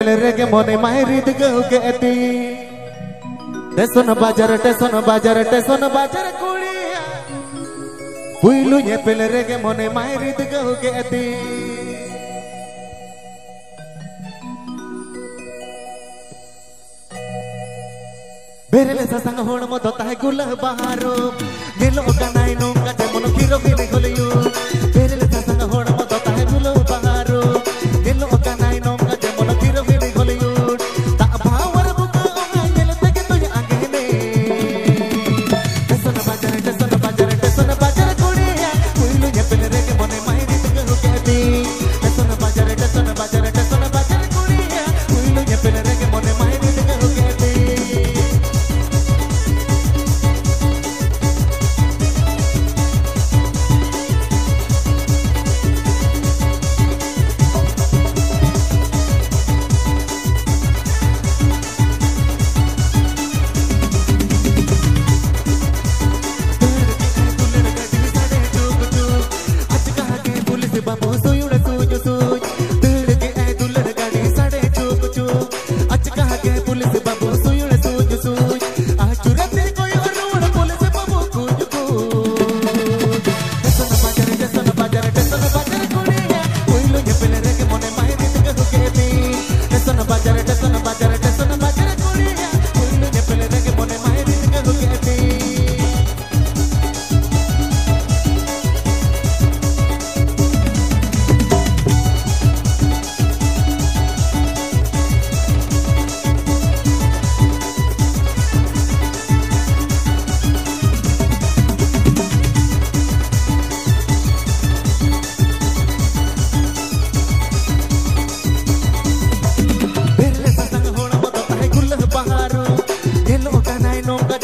पेल रेगे मोने मायरिद गौ के एती टेसन बाजार कुड़िया पुइलु ये पेल रेगे मोने मायरिद गौ के एती बेरेले ससंग होण मतो ताहे गुल बहारो नीलो कनाई नोंगा जे मन खीरो खीरे खोलियो बेरेले ससंग होण मतो ताहे गुल बहारो नीलो कनाई नोंगा जे मन खीरो खीरे खोलियो ता भावर बुका ओंगा येल तके तो आगे ने टेसन बाजार कुड़िया कुइलु ये पेल रेगे मोने मायरिद गहु केती टेसन बाजार कुड़िया कुइलु ये पेल रेगे मोने मायरिद गहु केती बाबू सुयुड़ सूज सूज दिल के ऐ दुल्हन गाड़ी साड़े चूक चूक अच कहा के पुलिस बाबू सुयुड़ सूज सूज आ चुरते कोई और रोड पुलिस बाबू कूद कूद टेसन बाजार कुड़िया कोइलो ये पेल रेगे मोने मायरिद गहु केती टेसन बाजार कुड़िया कोइलो ये पेल रेगे मोने मायरिद गहु केती बहारो ये लोग का नाई नोंगा